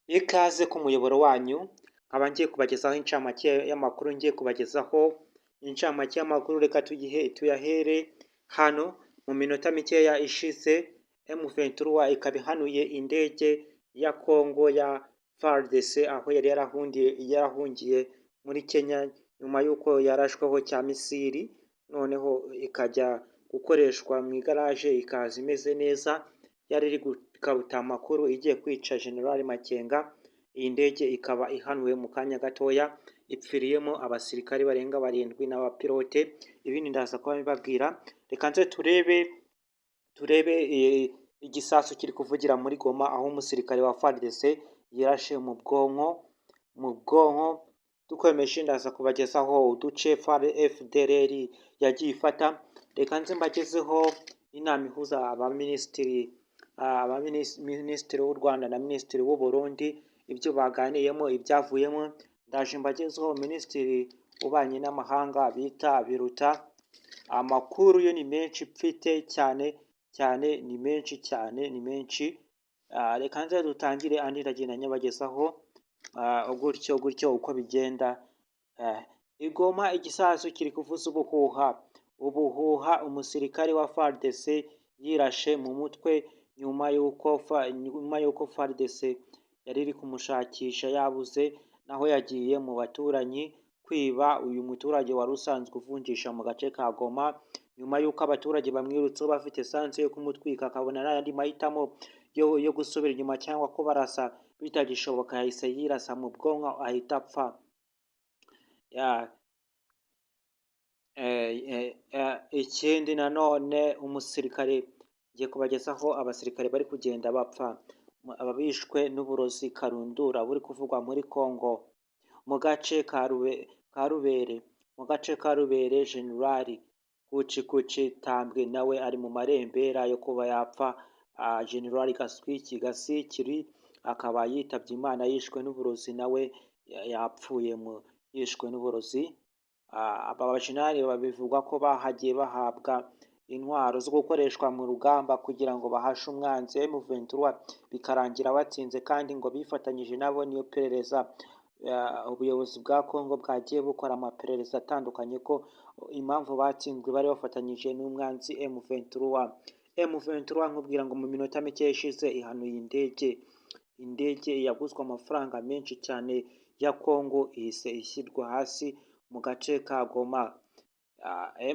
Ikaze ku muyoboro wanyu, nkaba ngiye kubagezaho incamake y'amakuru ngiye kubagezaho, incamake y'amakuru reka tuyahere hano mu minota mikeya ishize, M23 ikaba ihanuye indege ya Congo ya FARDC aho yari yarahungiye muri Kenya nyuma y'uko yarashweho cya misiri, noneho ikajya gukoreshwa mu igaraje ikaza imeze neza, yari iri gukaruta amakuru igiye kwica General Makenga. Iyi ndege ikaba ihanuwe mu kanya gatoya, ipfiriyemo abasirikari barenga 7 n'abapilote. Ibindi ndaza kuba mbibabwira. Reka nze turebe igisasu kiri kuvugira muri Goma aho umusirikare wa FARDC yirashe mu bwonko. Dukomeje ndaza kubagezaho uduce FDLR yagiye ifata. Reka nze mbagezeho inama ihuza abaminisitiri w'u Rwanda na minisitiri w'u Burundi, ibyo baganiyemo, ibyavuyemo. Ndaje mbagezeho minisitiri ubanye n'amahanga bita Biruta. Amakuru yo ni menshi mfite cyane, ni menshi. Reka nze dutangire andi ndagenda nyabagezaho gutyo uko bigenda. Igoma igisasu kiri kuvuza ubuhuha, umusirikare wa FARDC yirashe mu mutwe nyuma y'uko FARDC yari iri kumushakisha yabuze, naho yagiye mu baturanyi kwiba uyu muturage wari usanzwe uvunjisha mu gace ka Goma, nyuma y'uko abaturage bamwirutseho bafite esanse yo kumutwika, akabona n'ayandi mahitamo yo gusubira inyuma cyangwa ko barasa bitagishoboka, yahise yirasa mu bwonko ahita apfa. Ikindi nanone umusirikare ngiye kubagezaho abasirikare bari kugenda bapfa, ababishwe n'uburozi karundura buri kuvugwa muri Congo mu gace ka Rubere. General Kuci Tambwe nawe ari mu marembera yo kuba yapfa. General Gasikiri akaba yitabye Imana yishwe n'uburozi, nawe yapfuye yishwe n'uburozi. Aba bajenerali babivugwa ko bahagiye bahabwa intwaro zo gukoreshwa mu rugamba kugira ngo bahashe umwanzi M23, bikarangira batsinze, kandi ngo bifatanyije nabo niyo perereza. Ubuyobozi bwa Congo bwagiye bukora amaperereza atandukanye ko impamvu batsinzwe bari bafatanyije n'umwanzi M23 nkubwira ngo mu minota mike ishize ihanuye indege yaguzwe amafaranga menshi cyane ya Congo ihise ishyirwa hasi mu gace ka Goma.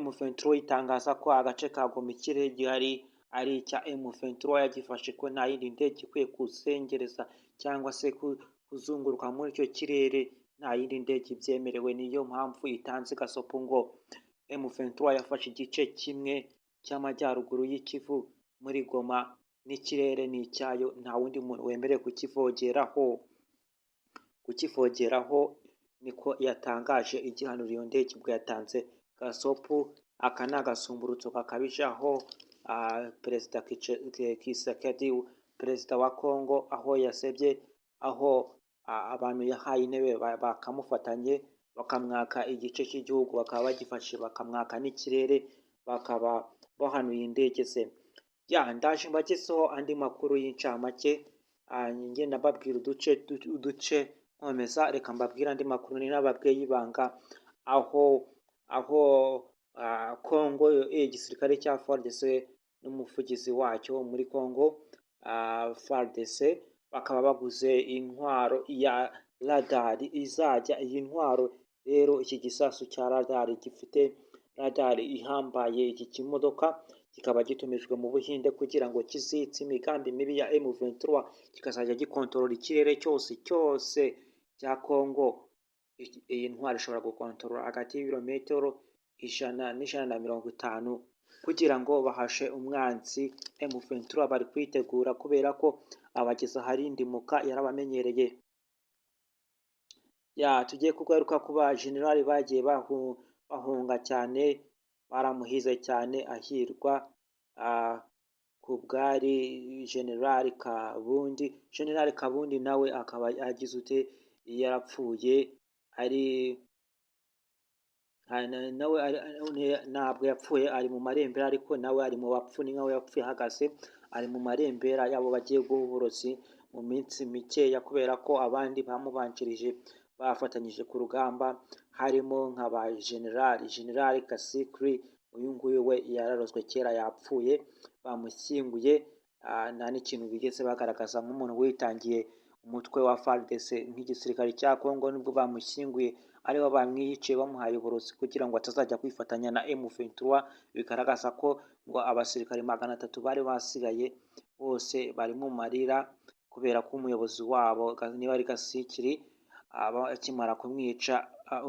M23 itangaza ko agace ka Goma ikirere gihari ari icya M23, yagifashe ko nta yindi ndege ikwiye kuzengereza cyangwa se kuzunguruka muri icyo kirere, nta yindi ndege ibyemerewe. Niyo mpamvu itanze gasopo ngo M23 yafashe igice kimwe cy'amajyaruguru y'Ikivu muri Goma, n'ikirere ni icyayo, nta wundi muntu wemerewe kukivogeraho. Niko yatangaje igihanura iyo ndege ubwo yatanze gasopo. Aka ni agasumburutso kakabije aho Perezida Tshisekedi, perezida wa Congo, aho yasebye, aho abantu yahaye intebe bakamufatanye bakamwaka igice cy'igihugu, bakaba bagifashe bakamwaka n'ikirere, bakaba bahanuye indege ze. Ndaje mbagezeho andi makuru y'incamake, ngenda mbabwira uduce nkomeza. Reka mbabwira andi makuru n'ababwiye y'ibanga, aho Congo igisirikare cya FARDC n'umuvugizi wacyo muri Congo FARDC bakaba baguze intwaro ya radari izajya. Iyi ntwaro rero, iki gisasu cya radari gifite radari ihambaye, iki kimodoka kikaba gitumijwe mu Buhinde kugira ngo kizitse imigambi mibi ya M23, kikazajya gikontorora ikirere cyose cya Congo. Iyi ntwaro ishobora gukontorora hagati y'ibirometero 100 n'150 kugira ngo bahashe umwanzi M23. Bari kwitegura kubera ko abageza harindimuka yarabamenyereye. Tugiye kugaruka ku ba generali bagiye bahunga cyane, baramuhize cyane ahirwa ku bwari General Kabundi nawe akaba yagize yarapfuye, nawe ntabwo yapfuye, ari mu marembera, ariko nawe ari mu bapfu. Ni nkawe yapfuye ahagaze, ari mu marembera yabo bagiye guha uburozi mu minsi mikeya kubera ko abandi bamubanjirije bafatanyije ku rugamba harimo nka ba generali Kasikri. Uyu nguyu we yararozwe kera yapfuye bamushyinguye, nta n'ikintu bigeze bagaragaza nk'umuntu witangiye umutwe wa FARDC nk'igisirikare cya Congo, nibwo bamushyinguye aribo bamwiyiciye bamuhaye uburozi kugira ngo atazajya kwifatanya na M23. Bigaragaza ko ngo abasirikare 300 bari basigaye bose bari mu marira kubera ko umuyobozi wabo niba ari Gasikiri akimara kumwica,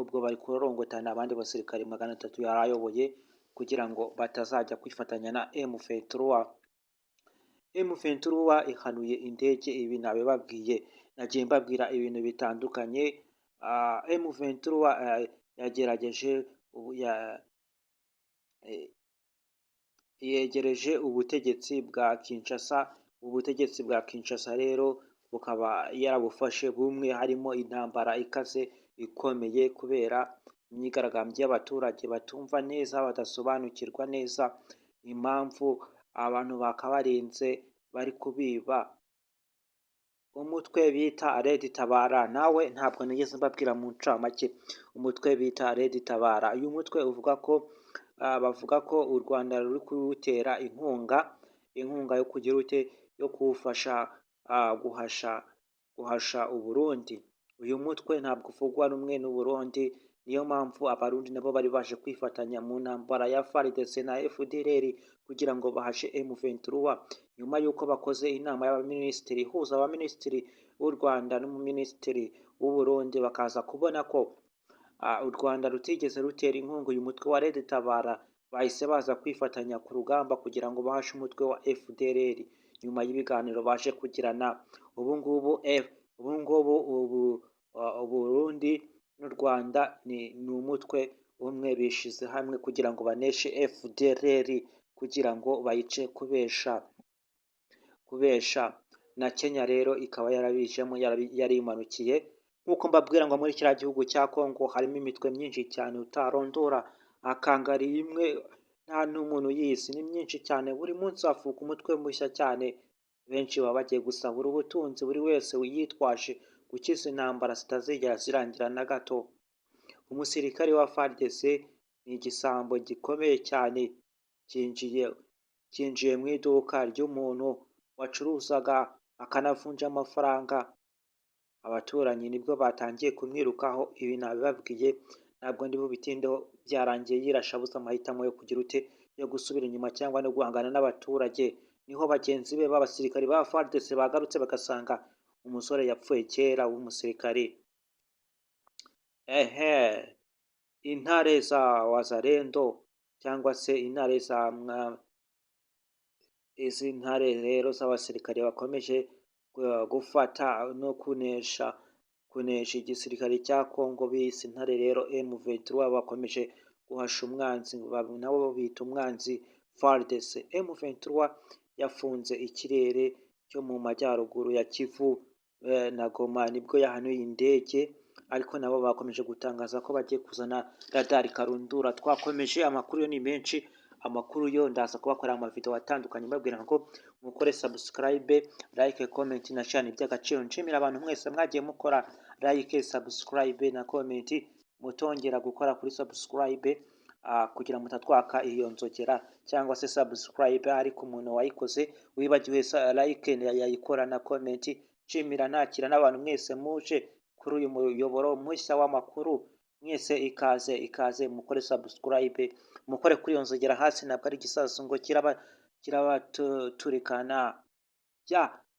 ubwo bari kurorongotana abandi basirikare 300 yari ayoboye kugira ngo batazajya kwifatanya na M23. M23 ihanuye indege, ibi nabibabwiye, nagiye mbabwira ibintu bitandukanye. M23 yegereje ubutegetsi bwa Kinshasa. Ubutegetsi bwa Kinshasa rero bukaba yarabufashe bumwe, harimo intambara ikaze ikomeye kubera imyigaragambyo y'abaturage batumva neza, badasobanukirwa neza impamvu abantu bakabarinze bari kubiba. Umutwe bita Red Tabara nawe ntabwo nigeze mbabwira mu ncamake. Umutwe bita Red Tabara, uyu mutwe uvuga ko bavuga ko u Rwanda ruri kuwutera inkunga yo kugira ute yo kuwufasha guhasha Uburundi. Uyu mutwe ntabwo uvugwa rumwe n'u Burundi, niyo mpamvu abarundi nabo bari baje kwifatanya mu ntambara ya FARDC na FDLR kugira ngo bahashe M23. Nyuma y'uko bakoze inama y'abaminisitiri ihuza abaminisitiri b'u Rwanda n'umuminisitiri w'u Burundi, bakaza kubona ko u Rwanda rutigeze rutera inkunga uyu mutwe wa Red Tabara, bahise baza kwifatanya ku rugamba kugira ngo bahashe umutwe wa FDLR. Nyuma y'ibiganiro baje kugirana, ubu ngubu Burundi n'u Rwanda ni umutwe umwe, bishize hamwe kugira ngo baneshe FDLR, kugira ngo bayice kubesha. Na Kenya rero ikaba yarabijemo, yarimanukiye. Nk'uko mbabwira ngo muri kiriya gihugu cya Congo harimo imitwe myinshi cyane utarondora, akangari imwe nta n'umuntu yizi, ni myinshi cyane. Buri munsi havuka umutwe mushya cyane, benshi baba bagiye gusahura ubutunzi, buri wese yitwaje gukiza intambara zitazigera zirangira na gato. Umusirikare wa FARDC ni igisambo gikomeye cyane, cyinjiye mu iduka ry'umuntu wacuruzaga akanavunja amafaranga. Abaturanyi nibwo batangiye kumwirukaho, ibi nabibabwiye ntabwo ndi bubitindeho, byarangiye yirashabuza amahitamo yo kugira ute yo gusubira inyuma cyangwa no guhangana n'abaturage. Niho bagenzi be b'abasirikari ba FARDC bagarutse bagasanga umusore yapfuye kera w'umusirikari. Intare za Wazalendo cyangwa se intare izi ntare rero z'abasirikare bakomeje gufata no kunesha igisirikare cya Congo bise intare rero M23, bakomeje guhasha umwanzi, nabo bita umwanzi FARDC. M23 yafunze ikirere cyo mu majyaruguru ya Kivu na Goma, nibwo yahanuye indege, ariko nabo bakomeje gutangaza ko bagiye kuzana radari karundura. Twakomeje, amakuru yo ni menshi, amakuru yo ndaza kubakorera amavideo atandukanye mbabwira ngo mukore subscribe, like, comment na share by'agaciro. Nshimira abantu mwese mwagiye mukora like, subscribe na comment, mutongera gukora kuri subscribe kugira mutatwaka iyo nzogera cyangwa se subscribe, ariko umuntu wayikoze wibagiwe like yayikora na comment. Nshimira nakira n'abantu mwese muje kuri uyu muyoboro mushya w'amakuru, mwese ikaze mukore subscribe, mukore kuri iyo nzogera hasi, ntabwo ari igisasu ngo kirabaturikana.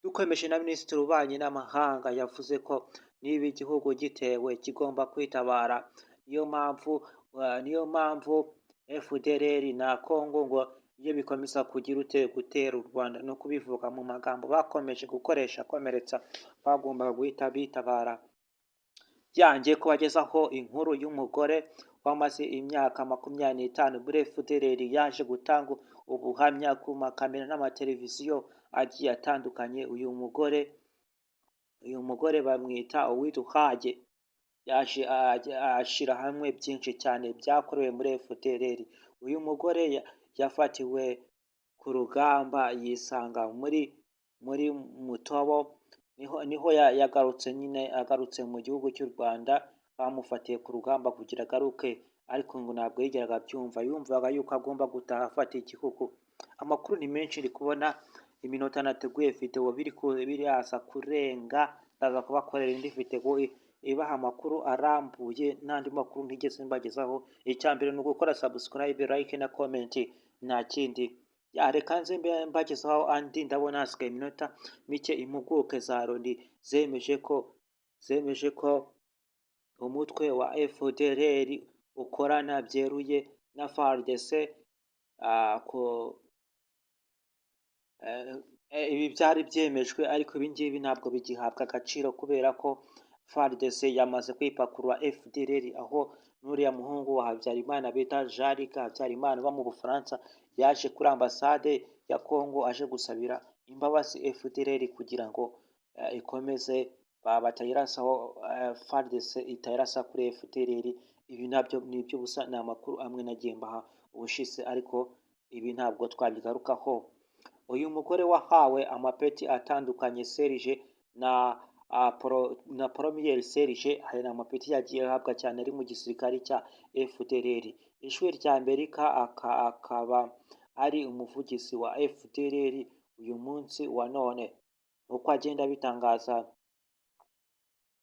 Dukomeje na Minisitiri w'Ububanyi n'Amahanga yavuze ko niba igihugu gitewe kigomba kwitabara. Niyo mpamvu FDLR na Congo ngo iyo bikomeza kugira gutera u Rwanda no kubivuga mu magambo bakomeje gukoresha akomeretsa, bagombaga guhita bitabara. Ngiye kubagezaho inkuru y'umugore wamaze imyaka 25 muri FDLR, yaje gutanga ubuhamya ku makamera n'amateleviziyo agiye atandukanye. Uyu mugore bamwita Uwiduhaye, yaje ashira hamwe byinshi cyane byakorewe muri FDLR. Uyu mugore yafatiwe ku rugamba, yisanga muri Mutobo, niho yagarutse nyine agarutse mu gihugu cy'u Rwanda, bamufatiye ku rugamba kugira agaruke, ariko ngo ntabwo yigeraga abyumva, yumvaga yuko agomba gutaha afata igihugu. Amakuru ni menshi, ndi kubona iminota nateguye video biraza kurenga, ndaza kubakorera indi video ibaha amakuru arambuye n'andi makuru ntigeze mbagezaho. Icya mbere ni ugukora subscribe, like na comment, nta kindi. Reka nze mbagezaho andi. Ndabona hasigaye iminota mike. Impuguke za Loni zemeje ko umutwe wa FDLR ukorana byeruye na FARDC. Ibi byari byemejwe, ariko ibi ngibi ntabwo bigihabwa agaciro kubera ko FARDC yamaze kwipakurura FDLR, aho n'uriya muhungu wa Habyarimana bita Jean-Luc Habyarimana uba mu Bufaransa yaje kuri ambasade ya Congo aje gusabira imbabazi FDLR kugira ngo ikomeze batayirasaho, FARDC itayirasa kuri FDLR. Ibi nabyo ni iby'ubusa, ni amakuru amwe nagiye mbaha ubushize, ariko ibi ntabwo twabigarukaho. Uyu mugore wahawe amapeti atandukanye Serge na Premier Serge, hari amapeti yagiye ahabwa cyane ari mu gisirikare cya FDLR. Ijwi rya Amerika akaba ari umuvugizi wa FDLR uyu munsi wa none, uko agenda bitangaza,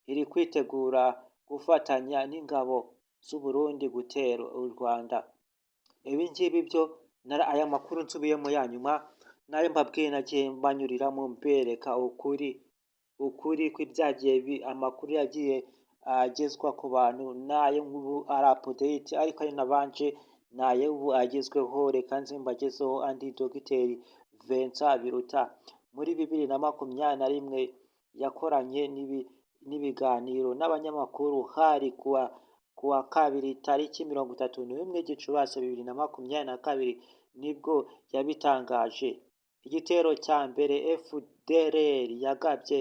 iri kwitegura gufatanya n'ingabo z'u Burundi gutera u Rwanda. Ibi ngibi byo aya makuru nsubiyemo ya nyuma nayo mbabwiye, nagiye mbanyuriramo mbereka ukuri kw'ibyagiye amakuru yagiye agezwa ku bantu, nayo nk'ubu ari update, ariko ari nabanje nayo ubu agezweho. Reka nze mbagezeho andi. Dogiteri Vincent Biruta muri 2021 yakoranye n'ibiganiro n'abanyamakuru hari kuwa kabiri tariki 31 Gicurasi 2022 nibwo yabitangaje. Igitero cya mbere FDLR yagabye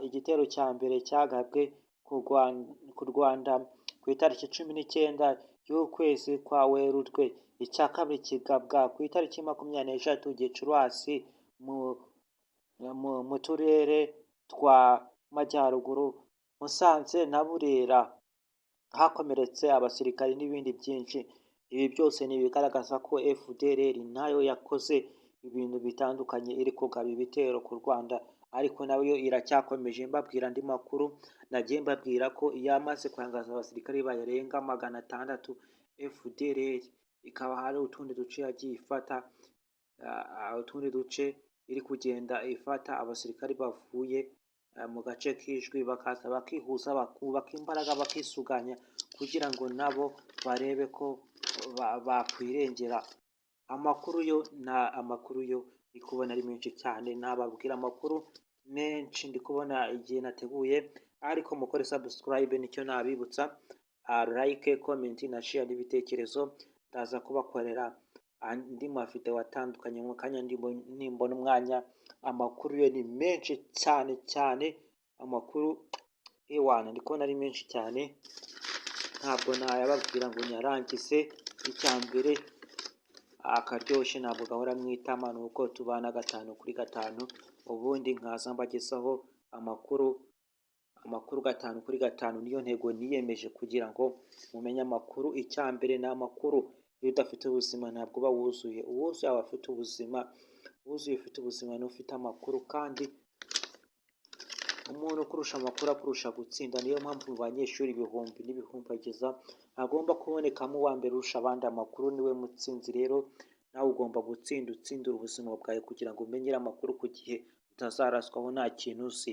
igitero cya mbere cyagabwe ku Rwanda ku itariki 19 y'ukwezi kwa Werurwe. Icya kabiri kigabwa ku itariki 23 Gicurasi mu turere twa Majyaruguru, Musanze na Burera, hakomeretse abasirikari n'ibindi byinshi. Ibi byose ni ibigaragaza ko FDLR nayo yakoze ibintu bitandukanye, iri kugaba ibitero ku Rwanda, ariko nayo iracyakomeje. Mbabwira andi makuru, nagiye mbabwira ko yamaze kwangaza abasirikari barenga 600 FDLR, ikaba hari utundi duce yagiye ifata, utundi duce iri kugenda ifata abasirikari bavuye mu gace k'Ijwi, bakaza bakihuza, bakubaka imbaraga, bakisuganya kugira ngo nabo barebe ko bakwirengera. Amakuru yo ndi kubona ari menshi cyane, nababwira amakuru menshi ndi kubona igihe nateguye, ariko mukore subscribe, nicyo nabibutsa, like, comment na share n'ibitekerezo. Ndaza kubakorera andi mavideo atandukanye mu kanya nimbona umwanya. Amakuru yo ni menshi cyane, amakuru ewana ndi kubona ari menshi cyane, ntabwo nayababwira ngo nyarangize. Icya mbere akaryoshye ntabwo gahora mwitama, nuko tubana 5 kuri 5, ubundi nkaza mbagezaho amakuru 5 kuri 5. Niyo ntego niyemeje, kugira ngo mumenye amakuru. Icya mbere ni amakuru. Iyo udafite ubuzima ntabwo uba wuzuye. Uwuzuye aba afite ubuzima, wuzuye ufite ubuzima n'ufite amakuru, kandi umuntu kurusha amakuru akurusha gutsinda. Niyo mpamvu mu banyeshuri ibihumbi n'ibihumbi ageza agomba kubonekamo uwa mbere urusha abandi amakuru, niwe mutsinzi. Rero nawe ugomba gutsindira ubuzima bwawe kugira ngo umenyere amakuru ku gihe, utazaraswaho nta kintu uzi.